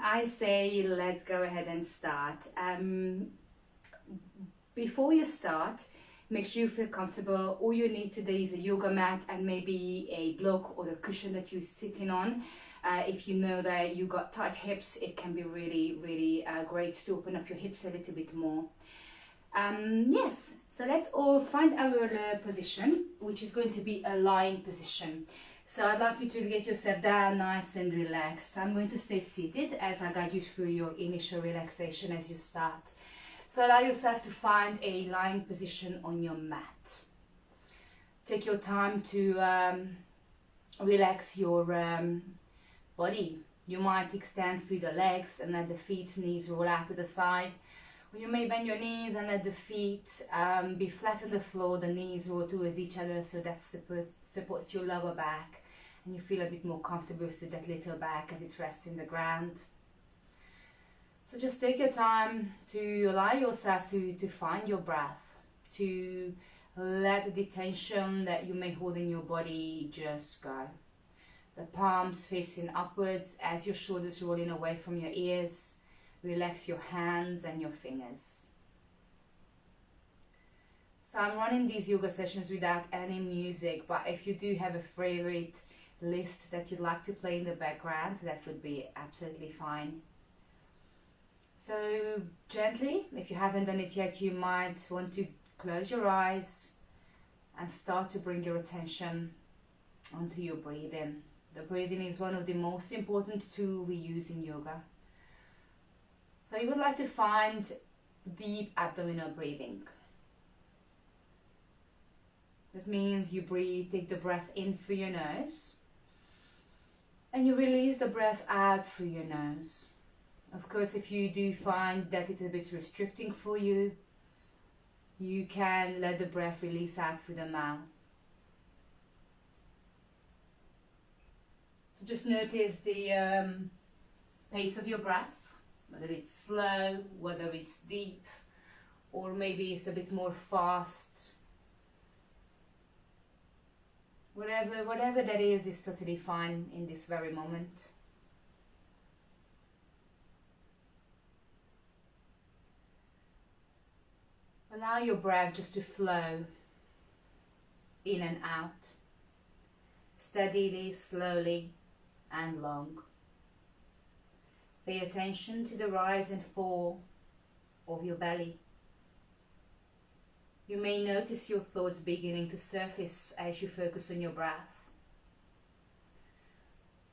I say let's go ahead and start. Before you start, make sure you feel comfortable. All you need today is a yoga mat and maybe a block or a cushion that you're sitting on. If you know that you got tight hips, it can be really great to open up your hips a little bit more. Yes, so let's all find our position, which is going to be a lying position. So I'd like you to get yourself down nice and relaxed. I'm going to stay seated as I guide you through your initial relaxation as you start. So allow yourself to find a lying position on your mat. Take your time to relax your body. You might extend through the legs and let the feet, knees roll out to the side. Or you may bend your knees and let the feet be flat on the floor, the knees roll towards each other, so that supports your lower back and you feel a bit more comfortable with that little back as it rests in the ground. So just take your time to allow yourself to find your breath, to let the tension that you may hold in your body just go. The palms facing upwards as your shoulders rolling away from your ears. Relax your hands and your fingers. So I'm running these yoga sessions without any music, but if you do have a favorite list that you'd like to play in the background, that would be absolutely fine. So gently, if you haven't done it yet, you might want to close your eyes and start to bring your attention onto your breathing. The breathing is one of the most important tools we use in yoga. So you would like to find deep abdominal breathing. That means you breathe, take the breath in through your nose and you release the breath out through your nose. Of course, if you do find that it's a bit restricting for you, you can let the breath release out through the mouth. So just notice the pace of your breath, whether it's slow, whether it's deep, or maybe it's a bit more fast. Whatever that is totally fine in this very moment. Allow your breath just to flow in and out, steadily, slowly, and long. Pay attention to the rise and fall of your belly. You may notice your thoughts beginning to surface as you focus on your breath.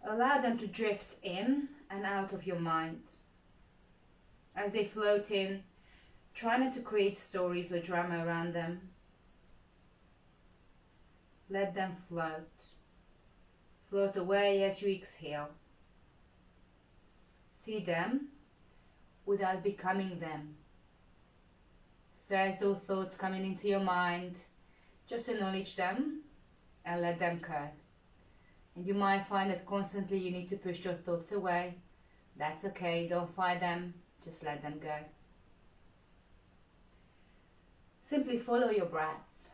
Allow them to drift in and out of your mind. As they float in, try not to create stories or drama around them. Let them float. Float away as you exhale. See them without becoming them. So as those thoughts coming into your mind, just acknowledge them and let them go. And you might find that constantly you need to push your thoughts away. That's okay, don't fight them, just let them go. Simply follow your breath.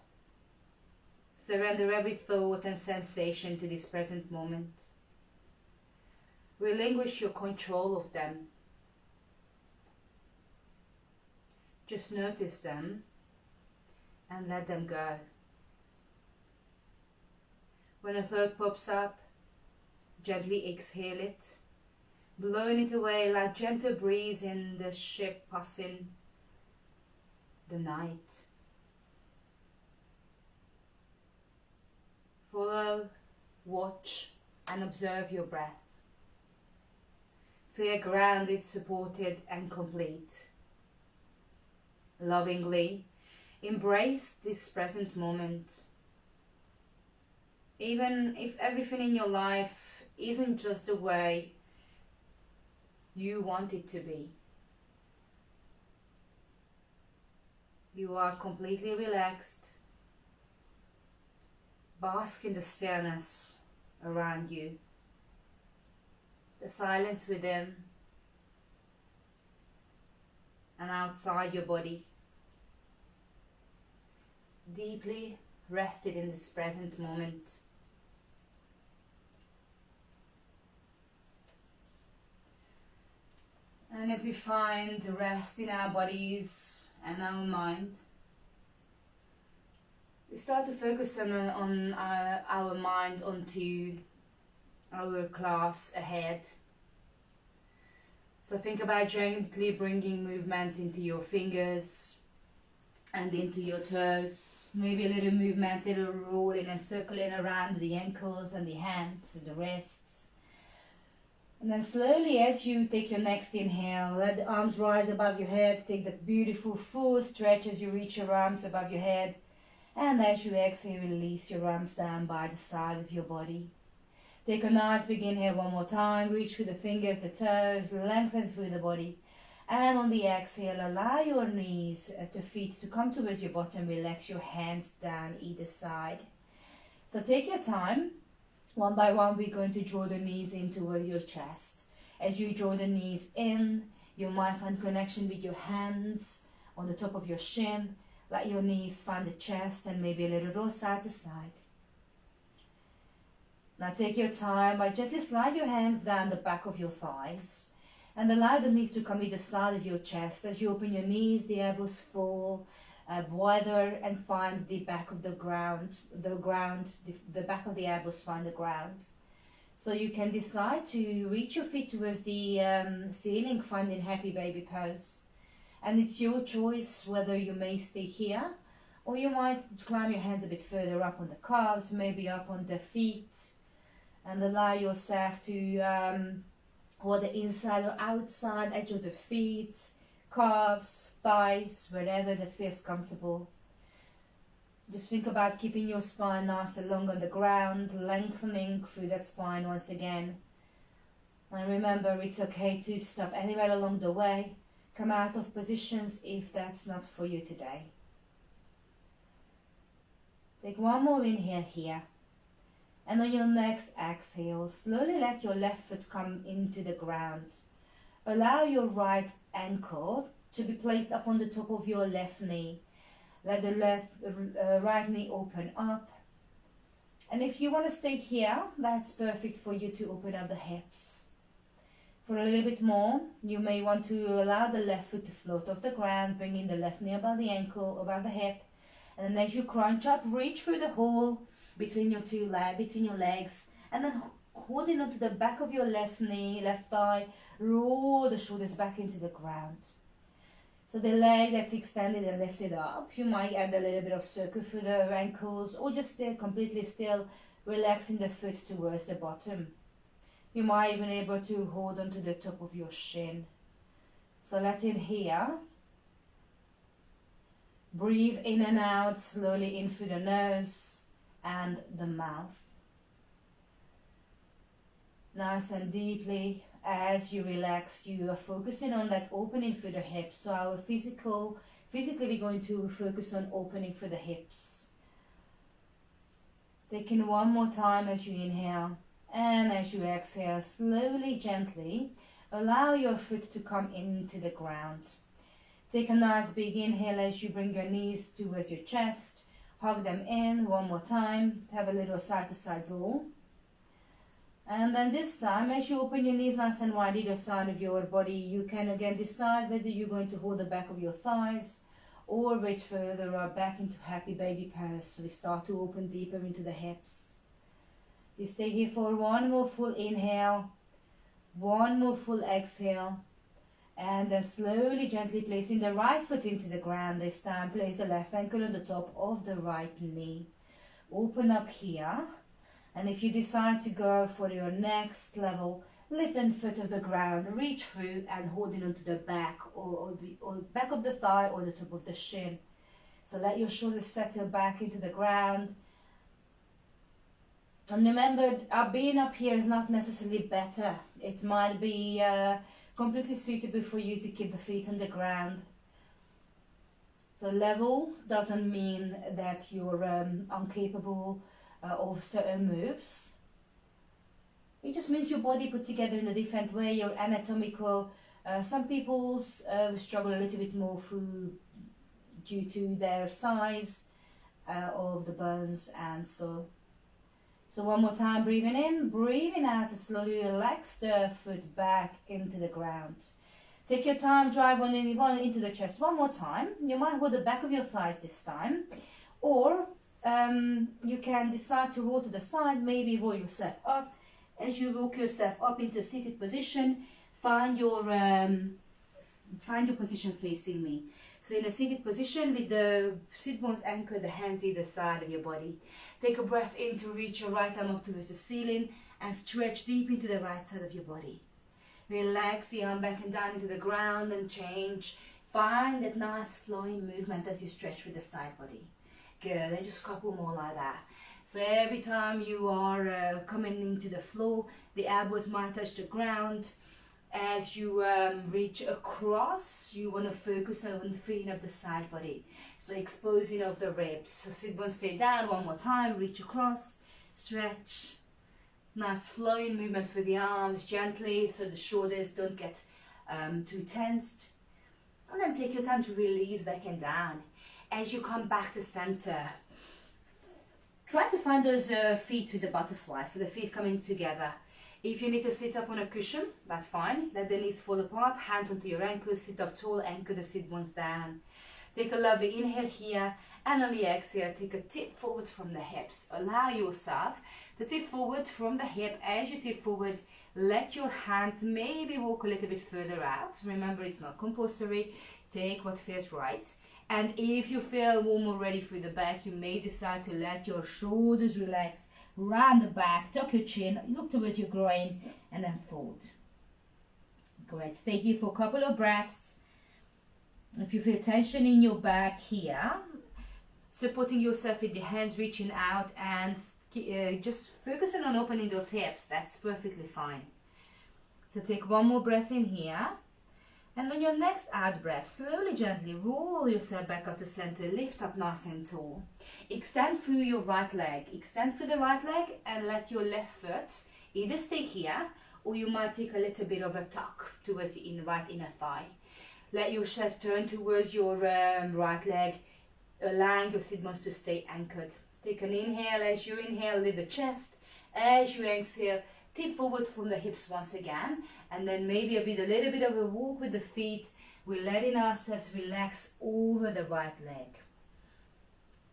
Surrender every thought and sensation to this present moment. Relinquish your control of them. Just notice them and let them go. When a thought pops up, gently exhale it, blowing it away like gentle breeze in the ship passing the night. Follow, watch, and observe your breath. Feel grounded, supported, and complete. Lovingly embrace this present moment. Even if everything in your life isn't just the way you want it to be. You are completely relaxed. Bask in the stillness around you, the silence within and outside your body. Deeply rested in this present moment. And as we find rest in our bodies and our mind, we start to focus on our mind onto our class ahead. So think about gently bringing movement into your fingers and into your toes. Maybe a little movement, little rolling and circling around the ankles and the hands and the wrists. And then slowly, as you take your next inhale, let the arms rise above your head. Take that beautiful full stretch as you reach your arms above your head. And as you exhale, release your arms down by the side of your body. Take a nice big inhale one more time. Reach through the fingers, the toes, lengthen through the body. And on the exhale, allow your knees to feet to come towards your bottom. Relax your hands down either side. So take your time. One by one, we're going to draw the knees in towards your chest. As you draw the knees in, you might find connection with your hands on the top of your shin. Let your knees find the chest and maybe a little roll side to side. Now take your time by gently slide your hands down the back of your thighs and allow the knees to come either side of your chest. As you open your knees, the elbows fall wider and find the back of the back of the elbows find the ground. So you can decide to reach your feet towards the ceiling, finding happy baby pose. And it's your choice whether you may stay here or you might climb your hands a bit further up on the calves, maybe up on the feet. And allow yourself to hold the inside or outside edge of the feet, calves, thighs, wherever that feels comfortable. Just think about keeping your spine nice and long on the ground, lengthening through that spine once again. And remember, it's okay to stop anywhere along the way. Come out of positions if that's not for you today. Take one more inhale here. And on your next exhale, slowly let your left foot come into the ground. Allow your right ankle to be placed up on the top of your left knee. Let the right knee open up. And if you want to stay here, that's perfect for you to open up the hips. For a little bit more, you may want to allow the left foot to float off the ground, bringing the left knee above the ankle, above the hip. And then as you crunch up, reach through the hole between your between your legs, and then holding onto the back of your left knee, left thigh, roll the shoulders back into the ground. So the leg that's extended and lifted up, you might add a little bit of circle through the ankles, or just stay completely still, relaxing the foot towards the bottom. You might even be able to hold onto the top of your shin. So let's inhale. Breathe in and out, slowly in through the nose and the mouth. Nice and deeply, as you relax, you are focusing on that opening through the hips. So our physically we're going to focus on opening through the hips. Taking one more time as you inhale, and as you exhale, slowly, gently, allow your foot to come into the ground. Take a nice big inhale as you bring your knees towards your chest. Hug them in one more time. Have a little side to side roll. And then this time, as you open your knees nice and wide either side of your body, you can again decide whether you're going to hold the back of your thighs or reach further or back into happy baby pose. So we start to open deeper into the hips. You stay here for one more full inhale, one more full exhale. And then slowly, gently placing the right foot into the ground. This time, place the left ankle on the top of the right knee. Open up here. And if you decide to go for your next level, lift the foot off the ground, reach through and holding onto the back or back of the thigh or the top of the shin. So let your shoulders settle back into the ground. And remember, being up here is not necessarily better. It might be completely suitable for you to keep the feet on the ground. So level doesn't mean that you're incapable of certain moves. It just means your body put together in a different way, your anatomical. Some people struggle a little bit more due to their size of the bones, and so one more time, breathing in, breathing out to slowly relax the foot back into the ground. Take your time, drive on into the chest one more time. You might hold the back of your thighs this time, or you can decide to roll to the side, maybe roll yourself up. As you roll yourself up into a seated position, find your position facing me. So in a seated position with the sit bones anchored, the hands either side of your body. Take a breath in to reach your right arm up towards the ceiling and stretch deep into the right side of your body. Relax the arm back and down into the ground and change. Find that nice flowing movement as you stretch with the side body. Good, and just a couple more like that. So every time you are coming into the floor, the elbows might touch the ground. As you reach across, you want to focus on the freeing of the side body. So exposing of the ribs. So sit bones stay down one more time, reach across, stretch. Nice flowing movement for the arms, gently, so the shoulders don't get too tensed. And then take your time to release back and down. As you come back to center, try to find those feet with the butterfly, so the feet coming together. If you need to sit up on a cushion, that's fine. Let the knees fall apart, hands onto your ankles, sit up tall, anchor the sit bones down. Take a lovely inhale here, and on the exhale, take a tip forward from the hips. Allow yourself to tip forward from the hip. As you tip forward, let your hands maybe walk a little bit further out. Remember, it's not compulsory. Take what feels right. And if you feel warm already through the back, you may decide to let your shoulders relax, round the back, tuck your chin, look towards your groin, and then fold. Great. Stay here for a couple of breaths. If you feel tension in your back here, supporting yourself with your hands reaching out and just focusing on opening those hips, that's perfectly fine. So take one more breath in here. And on your next out breath, slowly, gently roll yourself back up to center. Lift up nice and tall. Extend through your right leg. Extend through the right leg and let your left foot either stay here, or you might take a little bit of a tuck towards the right inner thigh. Let your chest turn towards your right leg, allowing your sit bones to stay anchored. Take an inhale. As you inhale, lift the chest. As you exhale, tip forward from the hips once again, and then maybe a little bit of a walk with the feet. We're letting ourselves relax over the right leg.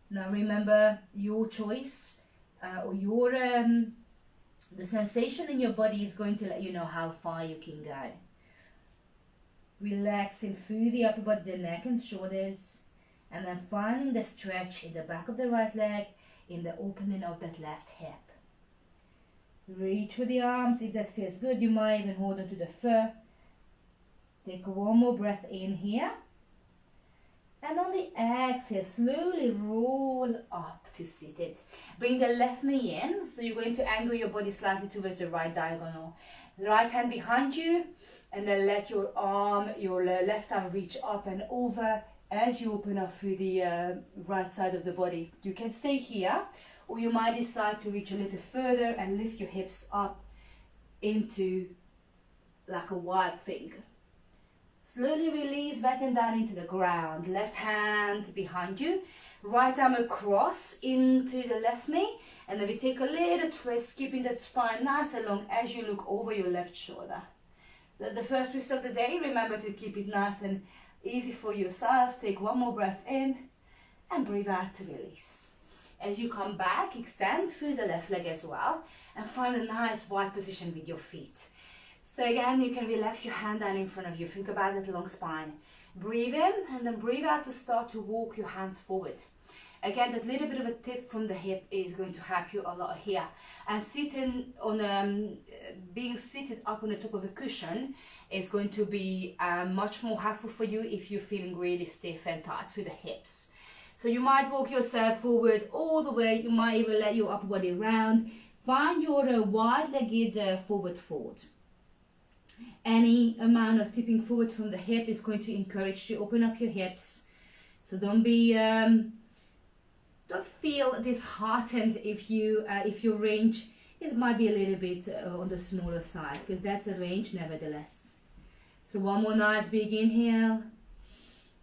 Now remember, your choice or your the sensation in your body is going to let you know how far you can go. Relaxing through the upper body, the neck and shoulders, and then finding the stretch in the back of the right leg, in the opening of that left hip. Reach for the arms. If that feels good, you might even hold on to the fur. Take one more breath in here. And on the exhale, slowly roll up to seated. Bring the left knee in. So you're going to angle your body slightly towards the right diagonal. The right hand behind you. And then let your left arm reach up and over as you open up through the right side of the body. You can stay here, or you might decide to reach a little further and lift your hips up into like a wide thing. Slowly release back and down into the ground. Left hand behind you, right arm across into the left knee, and then we take a little twist, keeping that spine nice and long as you look over your left shoulder. The first twist of the day. Remember to keep it nice and easy for yourself. Take one more breath in and breathe out to release. As you come back, extend through the left leg as well and find a nice wide position with your feet. So again, you can relax your hand down in front of you. Think about that long spine. Breathe in and then breathe out to start to walk your hands forward. Again, that little bit of a tip from the hip is going to help you a lot here. And sitting on, being seated up on the top of a cushion is going to be much more helpful for you if you're feeling really stiff and tight through the hips. So you might walk yourself forward all the way. You might even let your upper body round. Find your wide-legged forward fold. Any amount of tipping forward from the hip is going to encourage you to open up your hips. So don't be don't feel disheartened if your range might be a little bit on the smaller side, because that's a range nevertheless. So one more nice big inhale,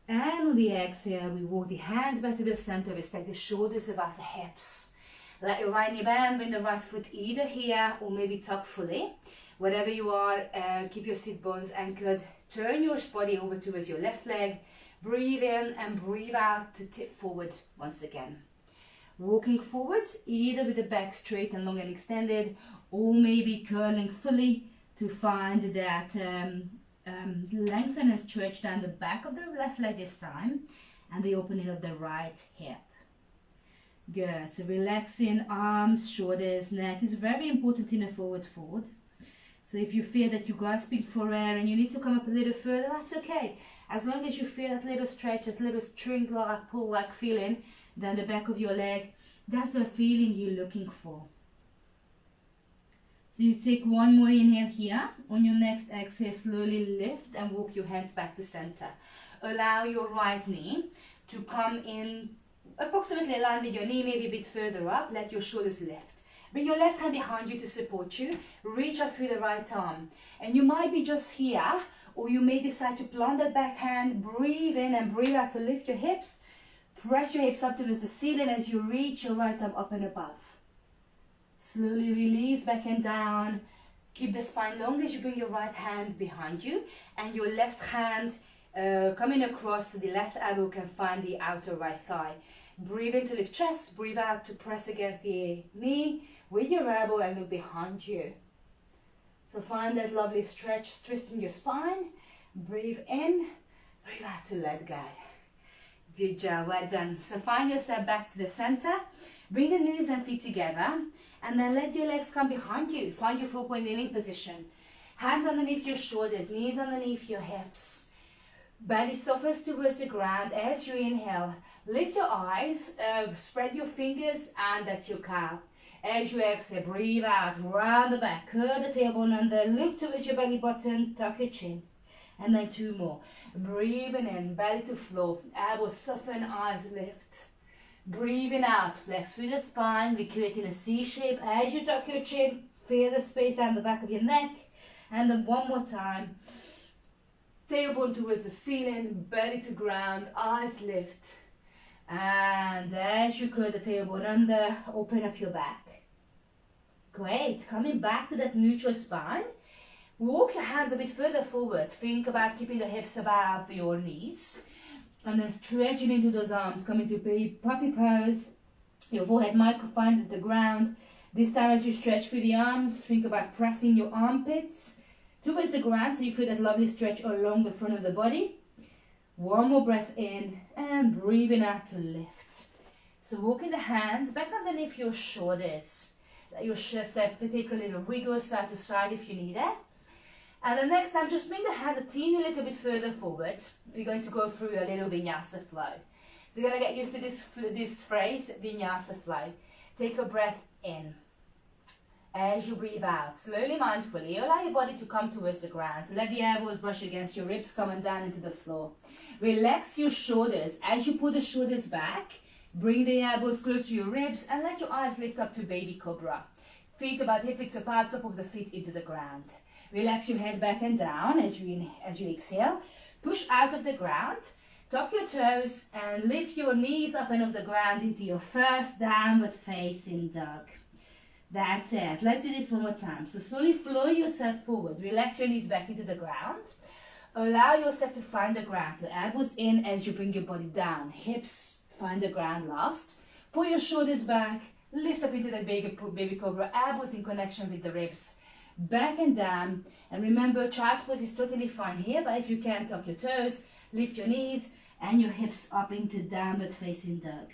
and on the exhale we walk the hands back to the center. We stack the shoulders above the hips. Let your right knee bend, bring the right foot either here or maybe tuck fully. Wherever you are, keep your sit bones anchored turn your body over towards your left leg. Breathe in and breathe out to tip forward once again. Walking forward, either with the back straight and long and extended, or maybe curling fully to find that lengthen and stretch down the back of the left leg this time, and the opening of the right hip. Good. So relaxing arms, shoulders, neck is very important in a forward fold. So if you feel that you're gasping for air and you need to come up a little further, that's okay. As long as you feel that little stretch, that little string-like, pull-like feeling down the back of your leg, that's the feeling you're looking for. So you take one more inhale here. On your next exhale, slowly lift and walk your hands back to center. Allow your right knee to come in approximately in line with your knee, maybe a bit further up. Let your shoulders lift. Bring your left hand behind you to support you. Reach up through the right arm. And you might be just here, or you may decide to plant that back hand. Breathe in and breathe out to lift your hips. Press your hips up towards the ceiling as you reach your right arm up and above. Slowly release back and down. Keep the spine long as you bring your right hand behind you and your left hand coming across so the left elbow can find the outer right thigh. Breathe in to lift chest, breathe out to press against the knee with your elbow and look behind you. So find that lovely stretch, twisting your spine. Breathe in, breathe out to let go. Good job, well done. So find yourself back to the center. Bring the knees and feet together and then let your legs come behind you. Find your 4-point kneeling position. Hands underneath your shoulders, knees underneath your hips. Belly softens towards the ground as you inhale. Lift your eyes, spread your fingers, and that's your cow. As you exhale, breathe out, round the back, curl the tailbone under, look towards your belly button, tuck your chin. And then 2 more. Breathing in, belly to floor, elbows soften, eyes lift. Breathing out, flex through the spine, we're creating a C shape. As you tuck your chin, feel the space down the back of your neck. And then 1 more time. Tailbone towards the ceiling, belly to ground, eyes lift. And as you curl the tailbone under, open up your back. Great, coming back to that neutral spine. Walk your hands a bit further forward. Think about keeping the hips above your knees. And then stretching into those arms, coming to puppy pose. Your forehead might find the ground. This time as you stretch through the arms, think about pressing your armpits towards the ground so you feel that lovely stretch along the front of the body. 1 more breath in and breathing out to lift. So walking the hands back underneath your shoulders. Let yourself take a little wiggle side to side if you need it. And the next time, just bring the hand a teeny little bit further forward. We're going to go through a little vinyasa flow. So you're going to get used to this phrase, vinyasa flow. Take a breath in. As you breathe out, slowly, mindfully, allow your body to come towards the ground. So let the elbows brush against your ribs, coming down into the floor. Relax your shoulders. As you pull the shoulders back, bring the elbows close to your ribs and let your eyes lift up to baby cobra. Feet about hip width apart, top of the feet into the ground. Relax your head back and down as you exhale. Push out of the ground. Tuck your toes and lift your knees up and off the ground into your first downward facing dog. That's it. Let's do this 1 more time. So slowly flow yourself forward. Relax your knees back into the ground. Allow yourself to find the ground. So elbows in as you bring your body down. Hips find the ground last. Pull your shoulders back. Lift up into that baby cobra. Elbows in connection with the ribs. Back and down. And remember, child's pose is totally fine here. But if you can, tuck your toes. Lift your knees and your hips up into downward facing dog.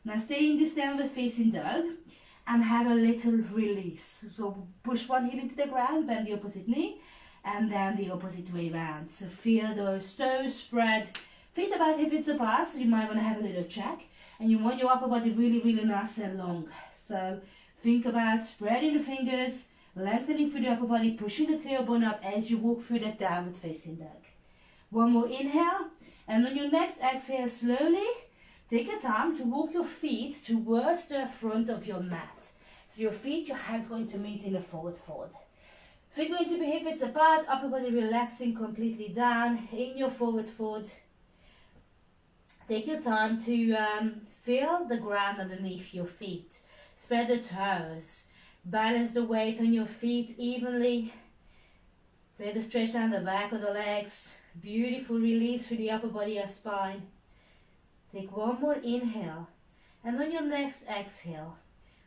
Now stay in this downward facing dog. And have a little release. So push one hip into the ground, bend the opposite knee, and then the opposite way around. So feel those toes spread, feet about hip width apart, so you might want to have a little check. And you want your upper body really, really nice and long. So think about spreading the fingers, lengthening through the upper body, pushing the tailbone up as you walk through that downward facing dog. 1 more inhale, and on your next exhale, slowly take your time to walk your feet towards the front of your mat. So your feet, your hands going to meet in a forward fold. Feet going to be hip width apart, upper body relaxing completely down in your forward fold. Take your time to feel the ground underneath your feet. Spread the toes. Balance the weight on your feet evenly. Feel the stretch down the back of the legs. Beautiful release through the upper body and spine. Take one more inhale. And on your next exhale,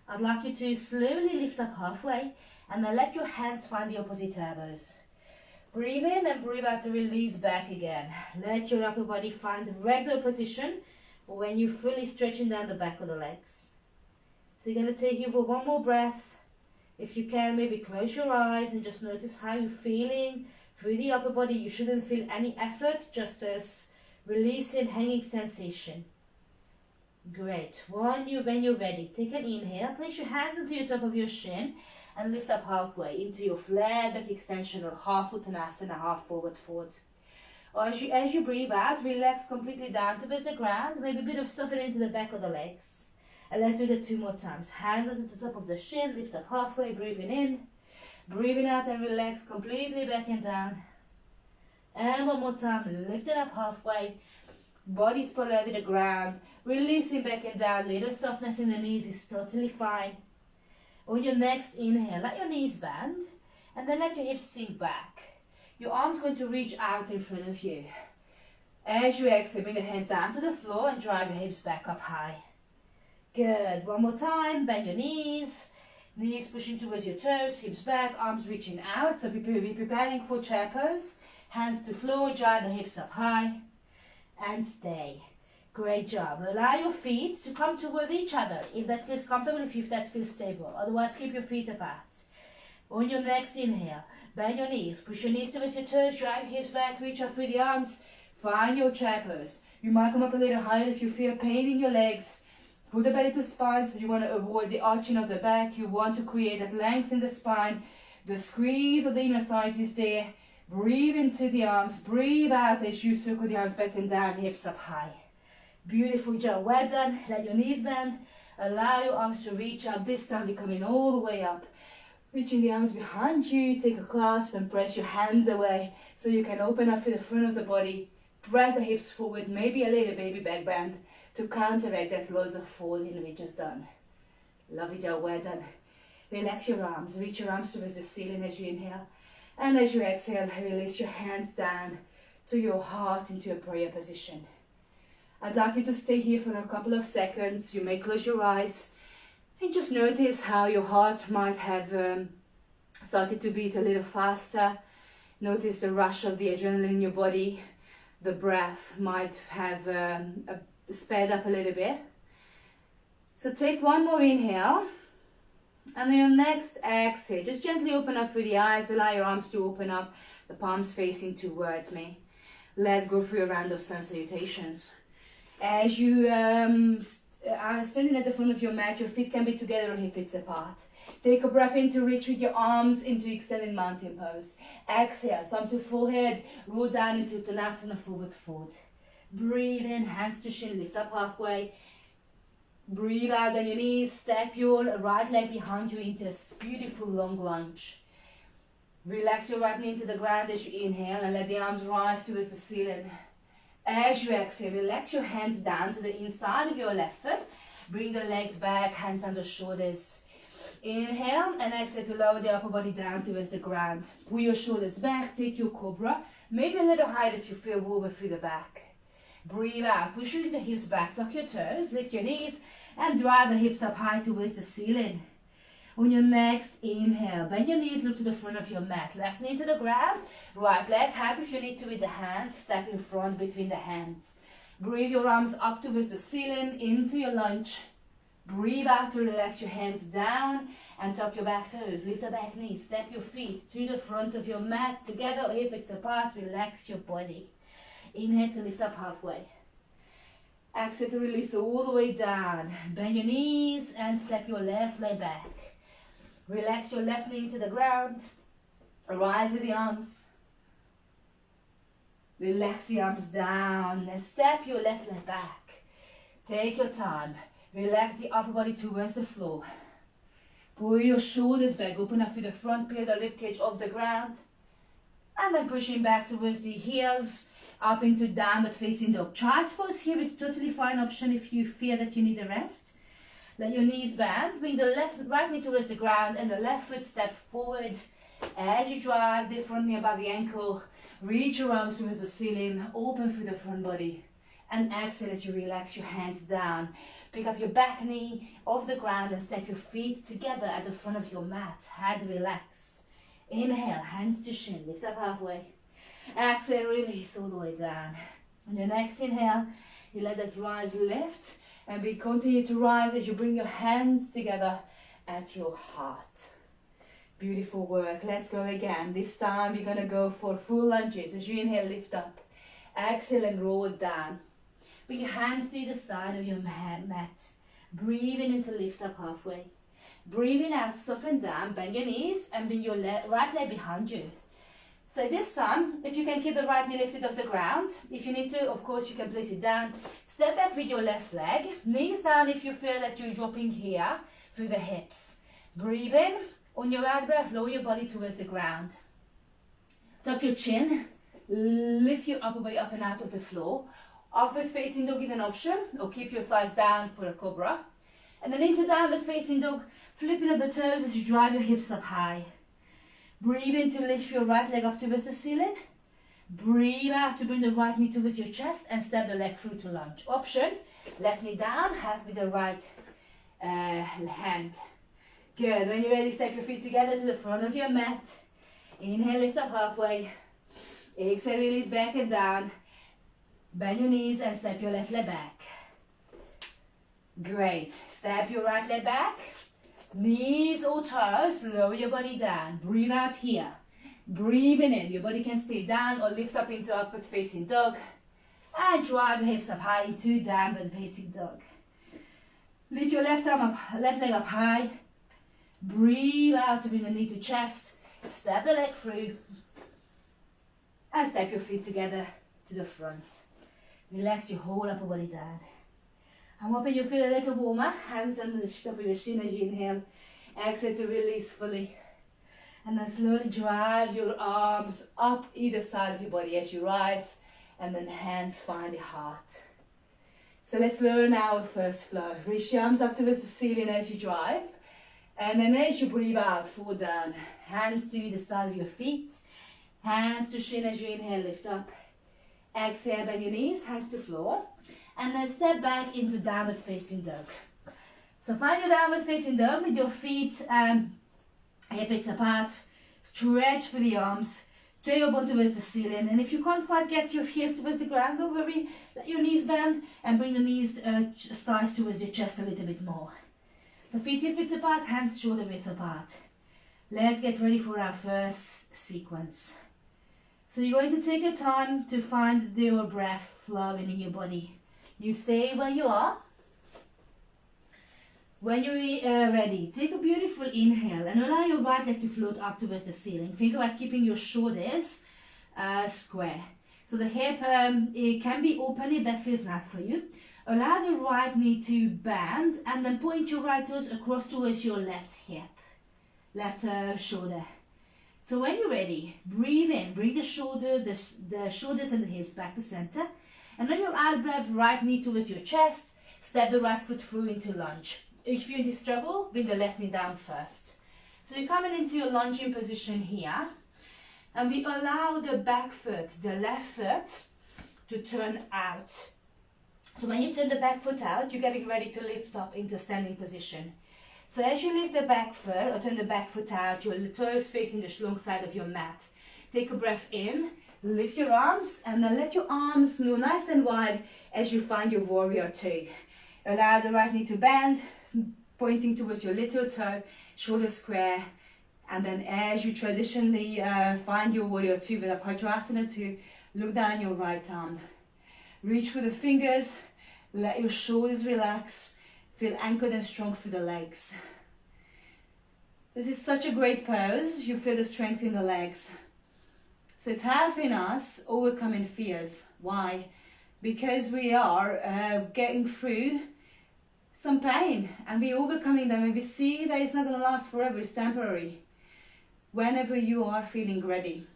I'd like you to slowly lift up halfway and then let your hands find the opposite elbows. Breathe in and breathe out to release back again. Let your upper body find the regular position for when you're fully stretching down the back of the legs. So you're going to take here for one more breath. If you can, maybe close your eyes and just notice how you're feeling through the upper body. You shouldn't feel any effort, just as releasing, hanging sensation. Great. When you're ready, take an inhale. Place your hands onto your top of your shin and lift up halfway into your flat back extension or half uttanasana, half forward fold. As you breathe out, relax completely down towards the ground. Maybe a bit of softening into the back of the legs. And let's do that 2 more times. Hands onto the top of the shin, lift up halfway, breathing in. Breathing out and relax completely back and down. And one more time, lift it up halfway. Body parallel with the ground, releasing back and down. Little softness in the knees is totally fine. On your next inhale, let your knees bend and then let your hips sink back. Your arms going to reach out in front of you. As you exhale, bring the hands down to the floor and drive your hips back up high. Good. One more time, bend your knees. Knees pushing towards your toes, hips back, arms reaching out. So be preparing for chair pose. Hands to floor, drive the hips up high. And stay. Great job. Allow your feet to come toward each other if that feels comfortable, if that feels stable. Otherwise, keep your feet apart. On your next inhale, bend your knees. Push your knees towards your toes, drive your hips back, reach out through the arms. Find your chair pose. You might come up a little higher if you feel pain in your legs. Put the belly to spine, so you want to avoid the arching of the back. You want to create that length in the spine. The squeeze of the inner thighs is there. Breathe into the arms, breathe out as you circle the arms back and down, hips up high. Beautiful job, well done. Let your knees bend. Allow your arms to reach up. This time we're coming all the way up. Reaching the arms behind you, take a clasp and press your hands away so you can open up to the front of the body. Press the hips forward, maybe a little baby back bend to counteract that loads of folding we just done. Lovely job, well done. Relax your arms, reach your arms towards the ceiling as you inhale. And as you exhale, release your hands down to your heart into a prayer position. I'd like you to stay here for a couple of seconds. You may close your eyes and just notice how your heart might have started to beat a little faster. Notice the rush of the adrenaline in your body. The breath might have sped up a little bit. So take one more inhale. And on your next exhale, just gently open up through the eyes. Allow your arms to open up, the palms facing towards me. Let's go through a round of sun salutations. As you are standing at the front of your mat, your feet can be together or hips apart. Take a breath in to reach with your arms into extended mountain pose. Exhale, thumb to forehead, roll down into Uttanasana, forward fold. Breathe in, hands to shin, lift up halfway. Breathe out, bend your knees, step your right leg behind you into a beautiful long lunge. Relax your right knee into the ground as you inhale and let the arms rise towards the ceiling. As you exhale, relax your hands down to the inside of your left foot. Bring the legs back, hands on the shoulders. Inhale and exhale to lower the upper body down towards the ground. Pull your shoulders back, take your cobra. Maybe a little higher if you feel warmer through the back. Breathe out, pushing the hips back, tuck your toes, lift your knees and drive the hips up high towards the ceiling. On your next inhale, bend your knees, look to the front of your mat. Left knee to the ground, right leg up if you need to with the hands, step in front between the hands. Breathe your arms up towards the ceiling, into your lunge. Breathe out to relax your hands down and tuck your back toes. Lift the back knees, step your feet to the front of your mat, together or hip width apart, relax your body. Inhale to lift up halfway. Exhale to release all the way down. Bend your knees and step your left leg back. Relax your left knee into the ground. Rise with the arms. Relax the arms down and step your left leg back. Take your time. Relax the upper body towards the floor. Pull your shoulders back. Open up with the front, peel the ribcage off the ground. And then pushing back towards the heels. Up into downward facing dog. Child's pose here is totally fine option if you feel that you need a rest. Let your knees bend. Bring the right knee towards the ground and the left foot step forward. As you drive the front knee above the ankle, reach your arms towards the ceiling, open through the front body. And exhale as you relax your hands down. Pick up your back knee off the ground and step your feet together at the front of your mat. Head relax. Inhale, hands to shin, lift up halfway. Exhale, release all the way down. On your next inhale, you let that rise lift, and we continue to rise as you bring your hands together at your heart. Beautiful work. Let's go again. This time you're going to go for full lunges. As you inhale, lift up. Exhale and roll it down. Bring your hands to the side of your mat. Breathe in to lift up halfway. Breathe in out, soften down, bend your knees and bring your right leg behind you. So this time, if you can keep the right knee lifted off the ground, if you need to, of course, you can place it down. Step back with your left leg. Knees down if you feel that you're dropping here through the hips. Breathe in. On your out breath, lower your body towards the ground. Tuck your chin. Lift your upper body up and out of the floor. Upward facing dog is an option, or keep your thighs down for a cobra. And then into downward facing dog, flipping up the toes as you drive your hips up high. Breathe in to lift your right leg up towards the ceiling. Breathe out to bring the right knee towards your chest and step the leg through to lunge. Option, left knee down, half with the right hand. Good, when you're ready, step your feet together to the front of your mat. Inhale, lift up halfway. Exhale, release back and down. Bend your knees and step your left leg back. Great. Step your right leg back. Knees or toes, lower your body down. Breathe out here. Breathing in. Your body can stay down or lift up into upward facing dog. And drive your hips up high into downward facing dog. Lift your left leg up high. Breathe out to bring the knee to chest. Step the leg through. And step your feet together to the front. Relax your whole upper body down. I'm hoping you feel a little warmer. Hands under the top of your shin as you inhale. Exhale to release fully. And then slowly drive your arms up either side of your body as you rise. And then hands find the heart. So let's learn our first flow. Reach your arms up towards the ceiling as you drive. And then as you breathe out, forward down. Hands to either side of your feet. Hands to shin as you inhale, lift up. Exhale, bend your knees, hands to floor. And then step back into downward facing dog. So find your downward facing dog with your feet hip width apart. Stretch for the arms. Tailbone towards the ceiling. And if you can't quite get your heels towards the ground, don't worry. Let your knees bend and bring the knees, thighs towards your chest a little bit more. So feet hip width apart, hands shoulder width apart. Let's get ready for our first sequence. So you're going to take your time to find your breath flowing in your body. You stay where you are. When you're ready, take a beautiful inhale and allow your right leg to float up towards the ceiling. Think about keeping your shoulders square. So the hip it can be open if that feels right for you. Allow the right knee to bend and then point your right toes across towards your left hip, left shoulder. So when you're ready, breathe in, bring the shoulders and the hips back to center. And on your out breath, right knee towards your chest, step the right foot through into lunge. If you're in this struggle, bring the left knee down first. So you're coming into your lunging position here. And we allow the back foot, the left foot, to turn out. So when you turn the back foot out, you're getting ready to lift up into standing position. So as you lift the back foot, or turn the back foot out, your toes facing the long side of your mat. Take a breath in, lift your arms, and then let your arms move nice and wide as you find your warrior two. Allow the right knee to bend, pointing towards your little toe, shoulder square. And then as you traditionally find your warrior two, Virabhadrasana 2, look down your right arm. Reach for the fingers, let your shoulders relax. Feel anchored and strong through the legs. This is such a great pose. You feel the strength in the legs. So it's helping us overcoming fears. Why? Because we are getting through some pain and we're overcoming them and we see that it's not going to last forever, it's temporary. Whenever you are feeling ready,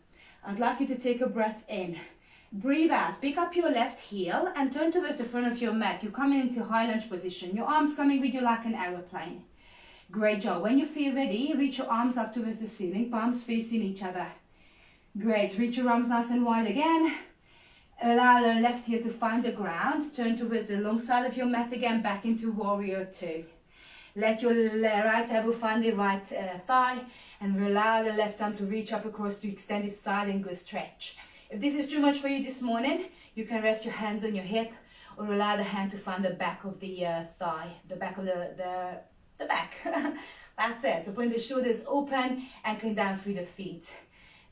I'd like you to take a breath in. Breathe out, pick up your left heel and turn towards the front of your mat. You're coming into high lunge position. Your arms coming with you like an aeroplane. Great job. When you feel ready, reach your arms up towards the ceiling, palms facing each other. Great. Reach your arms nice and wide again. Allow the left heel to find the ground. Turn towards the long side of your mat again, back into warrior two. Let your right elbow find the right thigh, and allow the left arm to reach up across to extended side and go stretch. If this is too much for you this morning, you can rest your hands on your hip, or allow the hand to find the back of the thigh, the back of the back. That's it. So putting the shoulders open, anchoring down through the feet.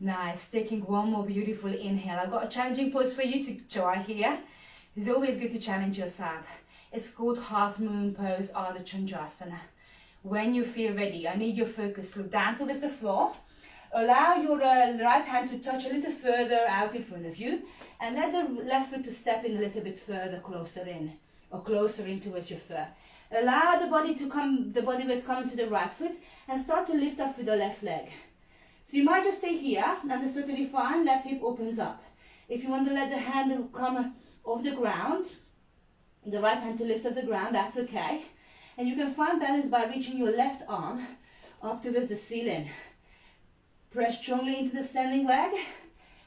Nice. Taking one more beautiful inhale. I've got a challenging pose for you to try here. It's always good to challenge yourself. It's called half moon pose or the Chandrasana. When you feel ready, I need your focus. Look down towards the floor. Allow your right hand to touch a little further out in front of you, and let the left foot to step in a little bit further, closer in, or closer in towards your foot. Allow the body weight come into the right foot, and start to lift up with the left leg. So you might just stay here, and that's totally fine. Left hip opens up. If you want to let the hand come off the ground, the right hand to lift off the ground, that's okay. And you can find balance by reaching your left arm up towards the ceiling. Press strongly into the standing leg.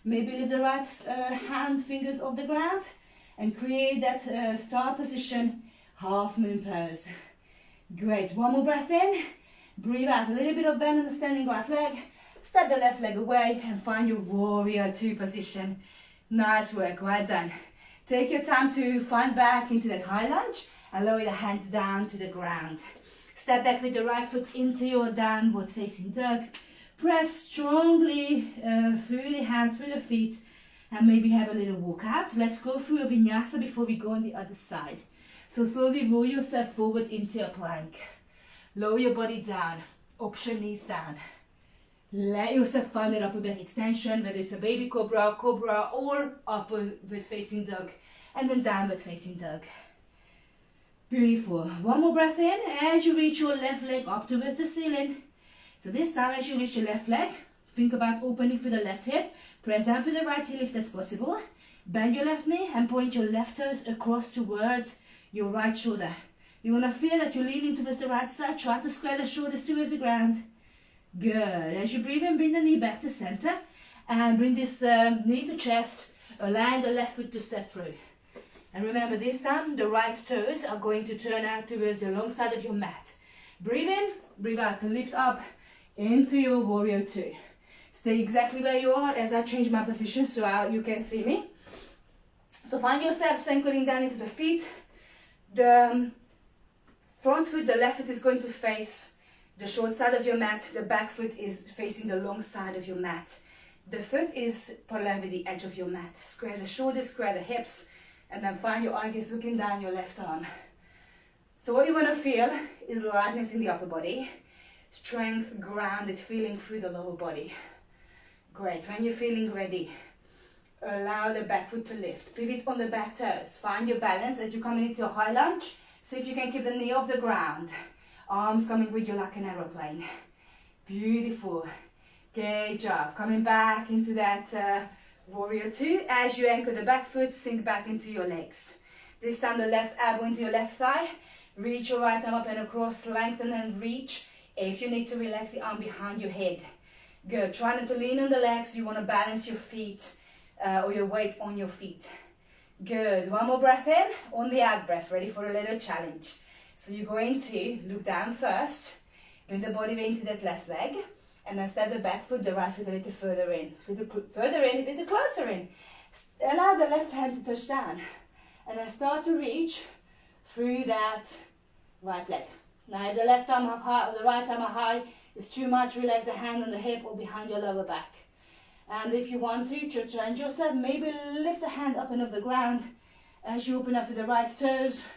Maybe lift the right hand, fingers off the ground, and create that star position, half moon pose. Great. One more breath in. Breathe out. A little bit of bend in the standing right leg. Step the left leg away and find your warrior two position. Nice work. Well done. Take your time to find back into that high lunge and lower the hands down to the ground. Step back with the right foot into your downward facing dog. Press strongly through the hands, through the feet, and maybe have a little walk out. Let's go through a vinyasa before we go on the other side. So slowly roll yourself forward into a plank. Lower your body down, option knees down. Let yourself find that upper back extension, whether it's a baby cobra, or upward facing dog, and then downward facing dog. Beautiful. One more breath in as you reach your left leg up towards the ceiling. So this time as you reach your left leg, think about opening for the left hip. Press down for the right heel if that's possible. Bend your left knee and point your left toes across towards your right shoulder. You want to feel that you're leaning towards the right side. Try to square the shoulders towards the ground. Good. As you breathe in, bring the knee back to center. And bring this knee to chest. Align the left foot to step through. And remember, this time the right toes are going to turn out towards the long side of your mat. Breathe in, breathe out, lift up into your warrior two. Stay exactly where you are as I change my position so you can see me. So find yourself anchoring down into the feet. The front foot, the left foot is going to face the short side of your mat. The back foot is facing the long side of your mat. The foot is parallel with the edge of your mat. Square the shoulders, square the hips, and then find your eye gaze looking down your left arm. So what you want to feel is lightness in the upper body. Strength, grounded, feeling through the lower body. Great. When you're feeling ready, allow the back foot to lift. Pivot on the back toes. Find your balance as you're coming into a high lunge. See if you can keep the knee off the ground. Arms coming with you like an aeroplane. Beautiful. Great job. Coming back into that warrior two. As you anchor the back foot, sink back into your legs. This time the left elbow into your left thigh. Reach your right arm up and across. Lengthen and reach. If you need to relax the arm behind your head. Good. Try not to lean on the legs. You want to balance your feet or your weight on your feet. Good. One more breath in. On the out breath. Ready for a little challenge. So you're going to look down first. Bring the body weight into that left leg. And then step the back foot, the right foot a little further in. A little further in, a little closer in. Allow the left hand to touch down. And then start to reach through that right leg. Now if the left arm up high or the right arm up high is too much, relax the hand on the hip or behind your lower back. And if you want to challenge yourself, maybe lift the hand up and off the ground as you open up with the right toes,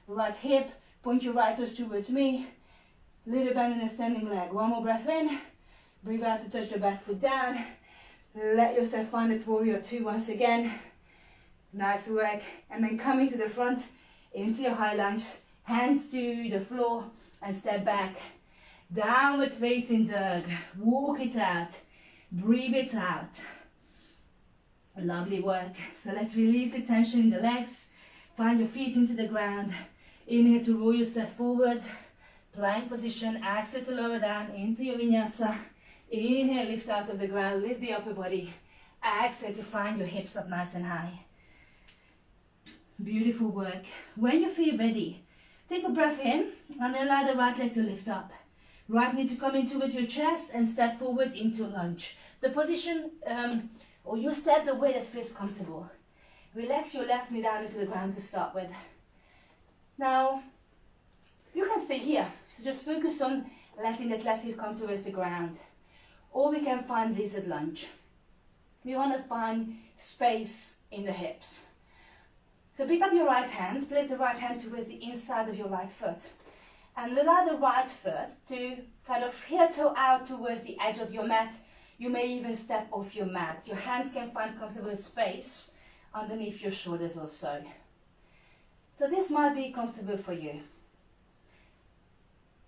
right hip, point your right toes towards me. Little bend in the standing leg. One more breath in. Breathe out to touch the back foot down. Let yourself find that warrior two once again. Nice work. And then coming to the front into your high lunge. Hands to the floor and step back. Downward facing dog. Walk it out. Breathe it out. Lovely work. So let's release the tension in the legs. Find your feet into the ground. Inhale to roll yourself forward. Plank position, exhale to lower down into your vinyasa. Inhale, lift out of the ground, lift the upper body. Exhale to find your hips up nice and high. Beautiful work. When you feel ready, take a breath in and allow the right leg to lift up. Right knee to come in towards your chest and step forward into lunge. The position, or you step the way that feels comfortable. Relax your left knee down into the ground to start with. Now, you can stay here. So just focus on letting that left hip come towards the ground. Or we can find lizard lunge. We want to find space in the hips. So pick up your right hand, place the right hand towards the inside of your right foot. And allow the right foot to kind of heel-toe out towards the edge of your mat. You may even step off your mat. Your hands can find comfortable space underneath your shoulders also. So this might be comfortable for you.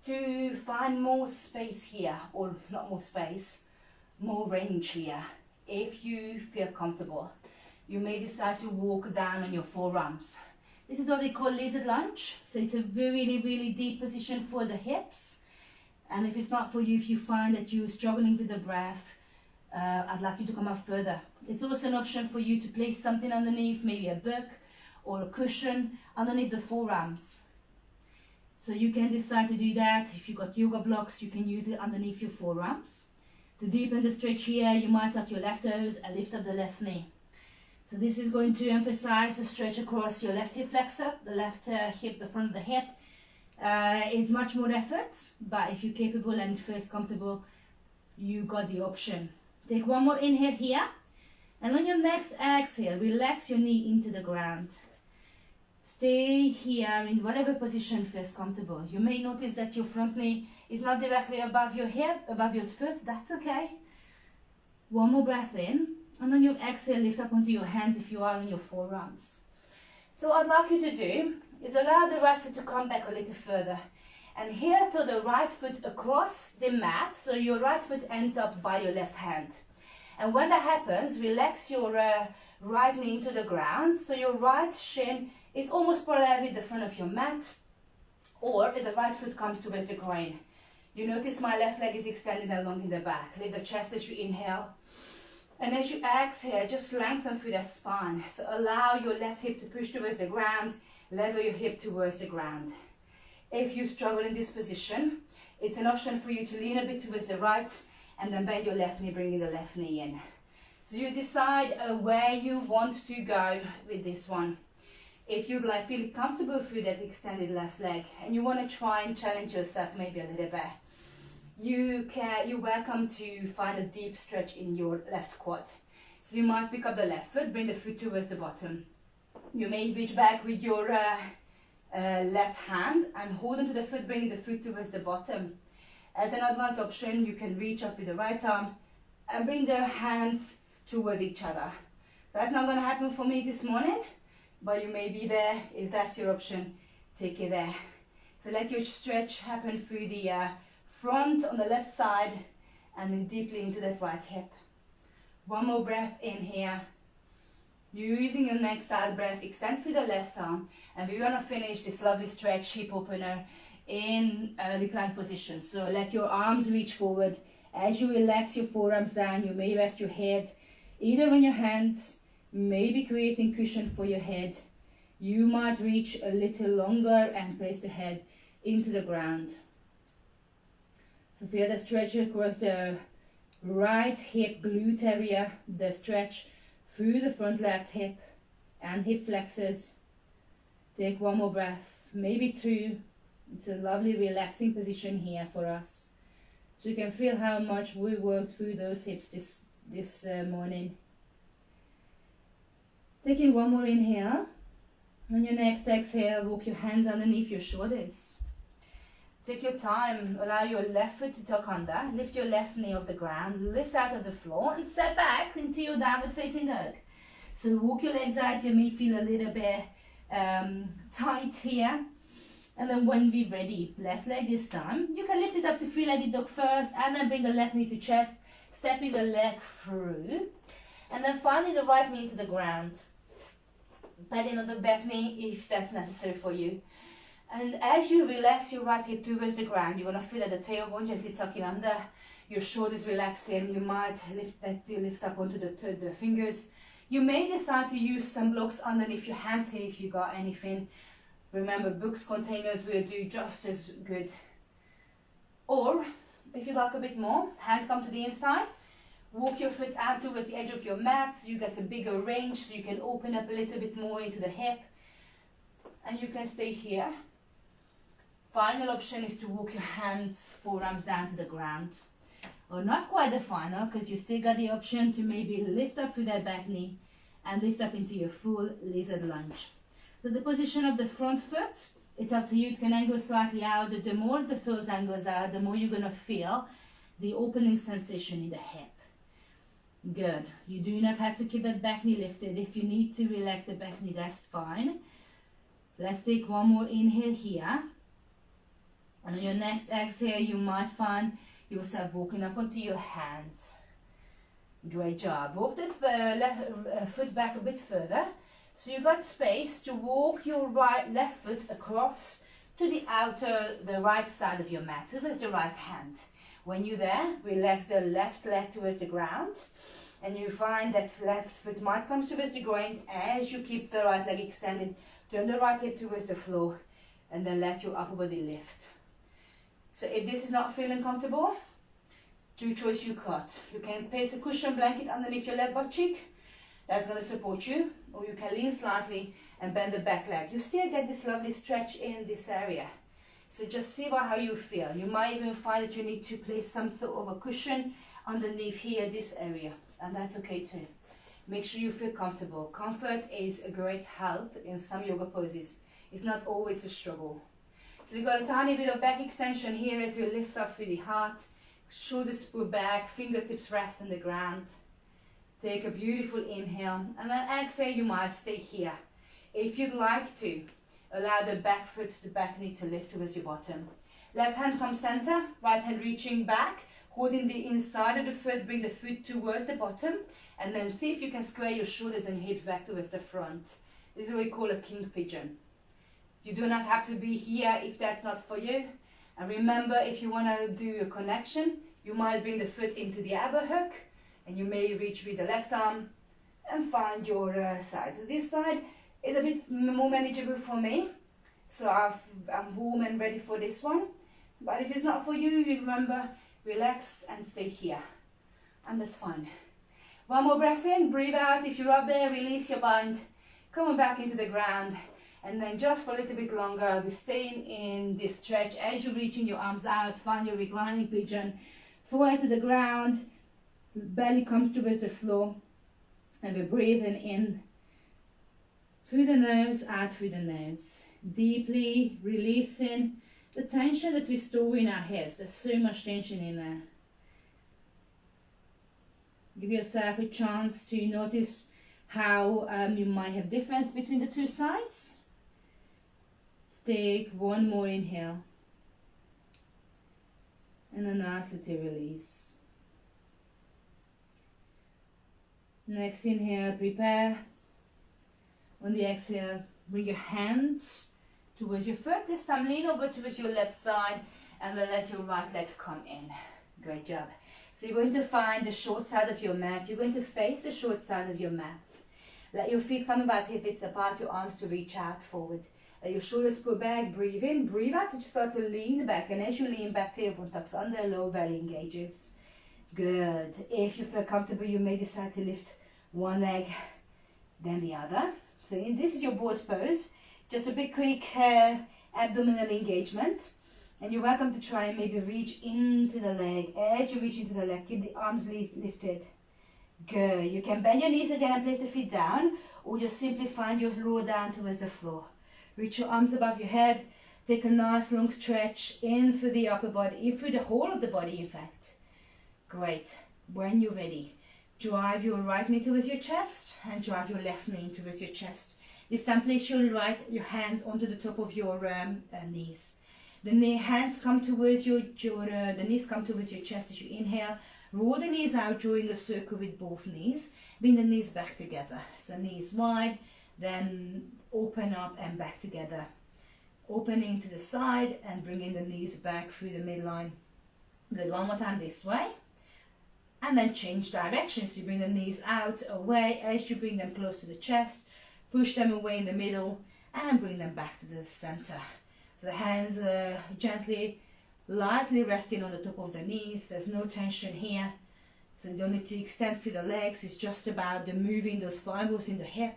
To find more space here, or not more space, more range here. If you feel comfortable, you may decide to walk down on your forearms. This is what they call lizard lunge. So it's a really, really deep position for the hips. And if it's not for you, if you find that you're struggling with the breath, I'd like you to come up further. It's also an option for you to place something underneath, maybe a book or a cushion underneath the forearms. So you can decide to do that. If you've got yoga blocks, you can use it underneath your forearms. To deepen the stretch here, you might tuck your left toes and lift up the left knee. So this is going to emphasize the stretch across your left hip flexor, the left hip, the front of the hip. It's much more effort, but if you're capable and it feels comfortable, you got the option. Take one more inhale here, and on your next exhale, relax your knee into the ground. Stay here in whatever position feels comfortable. You may notice that your front knee is not directly above your hip, above your foot. That's okay. One more breath in, and on your exhale, lift up onto your hands if you are on your forearms. So what I'd like you to do is allow the right foot to come back a little further. And heel to the right foot across the mat, so your right foot ends up by your left hand. And when that happens, relax your right knee into the ground, so your right shin is almost parallel with the front of your mat, or the right foot comes towards the groin. You notice my left leg is extended along in the back. Lift the chest as you inhale. And as you exhale, just lengthen through the spine. So allow your left hip to push towards the ground, level your hip towards the ground. If you struggle in this position, it's an option for you to lean a bit towards the right and then bend your left knee, bringing the left knee in. So you decide where you want to go with this one. If you feel comfortable through that extended left leg and you want to try and challenge yourself maybe a little bit, you're welcome to find a deep stretch in your left quad. So you might pick up the left foot, bring the foot towards the bottom. You may reach back with your left hand and hold onto the foot, bringing the foot towards the bottom. As an advanced option, you can reach up with the right arm and bring the hands toward each other. That's not going to happen for me this morning, but you may be there. If that's your option, take it there. So let your stretch happen through the front on the left side and then deeply into that right hip. One more breath in here. You're using your next out breath, extend through the left arm, and we're going to finish this lovely stretch hip opener in a reclined position. So let your arms reach forward. As you relax your forearms down, you may rest your head either on your hands, maybe creating cushion for your head. You might reach a little longer and place the head into the ground. So feel the stretch across the right hip glute area, the stretch through the front left hip and hip flexors. Take one more breath, maybe two. It's a lovely relaxing position here for us. So you can feel how much we worked through those hips this morning. Taking one more inhale. On your next exhale, walk your hands underneath your shoulders. Take your time, allow your left foot to tuck under, lift your left knee off the ground, lift out of the floor and step back into your downward facing dog. So walk your legs out, you may feel a little bit tight here. And then when we're ready, left leg this time, you can lift it up to three-legged dog first and then bring the left knee to chest, stepping the leg through. And then finally the right knee to the ground. Padding on the back knee if that's necessary for you. And as you relax your right hip towards the ground, you're going to feel that the tailbone gently tucking under, your shoulders relaxing. You might lift up onto the fingers. You may decide to use some blocks underneath your hands here if you got anything. Remember, books, containers will do just as good. Or, if you like a bit more, hands come to the inside. Walk your foot out towards the edge of your mat so you get a bigger range, so you can open up a little bit more into the hip. And you can stay here. Final option is to walk your hands, forearms down to the ground. Or not quite the final, because you still got the option to maybe lift up through that back knee and lift up into your full lizard lunge. So the position of the front foot, it's up to you. It can angle slightly out. The more the toes angles out, the more you're going to feel the opening sensation in the hip. Good. You do not have to keep that back knee lifted. If you need to relax the back knee, that's fine. Let's take one more inhale here. And on your next exhale, you might find yourself walking up onto your hands. Great job. Walk the left foot back a bit further. So you got space to walk your left foot across to the right side of your mat, towards the right hand. When you're there, relax the left leg towards the ground. And you find that left foot might come towards the ground as you keep the right leg extended. Turn the right hip towards the floor. And then let your upper body lift. So if this is not feeling comfortable, two choice you got. You can place a cushion blanket underneath your left butt cheek. That's going to support you. Or you can lean slightly and bend the back leg. You still get this lovely stretch in this area. So just see how you feel. You might even find that you need to place some sort of a cushion underneath here, this area. And that's okay too. Make sure you feel comfortable. Comfort is a great help in some yoga poses. It's not always a struggle. So we got a tiny bit of back extension here as you lift up through the heart. Shoulders pull back, fingertips rest on the ground. Take a beautiful inhale and then exhale, you might stay here. If you'd like to, allow the back foot, the back knee to lift towards your bottom. Left hand comes center, right hand reaching back, holding the inside of the foot, bring the foot towards the bottom, and then see if you can square your shoulders and your hips back towards the front. This is what we call a king pigeon. You do not have to be here if that's not for you. And remember, if you want to do a connection, you might bring the foot into the elbow hook, and you may reach with the left arm and find your side. This side is a bit more manageable for me, so I'm warm and ready for this one. But if it's not for you, remember, relax and stay here. And that's fine. One more breath in, breathe out. If you're up there, release your bind. Come on back into the ground. And then just for a little bit longer, we're staying in this stretch. As you're reaching your arms out, find your reclining pigeon. Forehead to the ground, belly comes towards the floor. And we're breathing in through the nose, out through the nose. Deeply releasing the tension that we store in our hips. There's so much tension in there. Give yourself a chance to notice how you might have difference between the two sides. Take one more inhale. And a nice little release. Next inhale, prepare. On the exhale, bring your hands towards your foot. This time lean over towards your left side and then let your right leg come in. Great job. So you're going to find the short side of your mat. You're going to face the short side of your mat. Let your feet come about hip width apart, your arms to reach out forward. Let your shoulders pull back, breathe in, breathe out, and just start to lean back. And as you lean back, tailbone tucks under, low belly engages. Good. If you feel comfortable, you may decide to lift one leg, then the other. So this is your board pose. Just a big quick abdominal engagement. And you're welcome to try and maybe reach into the leg. As you reach into the leg, keep the arms lifted. Good. You can bend your knees again and place the feet down, or just simply find your lower down towards the floor. Reach your arms above your head. Take a nice long stretch in through the upper body, in through the whole of the body, in fact. Great. When you're ready, drive your right knee towards your chest and drive your left knee towards your chest. This time, place your hands onto the top of your knees. The hands come towards the knees come towards your chest as you inhale. Roll the knees out, drawing a circle with both knees. Bring the knees back together. So knees wide, then open up and back together. opening to the side and bringing the knees back through the midline. Good, one more time this way. And then change directions. You bring the knees out, away, as you bring them close to the chest. Push them away in the middle and bring them back to the center. So the hands gently, lightly resting on the top of the knees. There's no tension here. So you don't need to extend through the legs. It's just about the moving those fibers in the hip.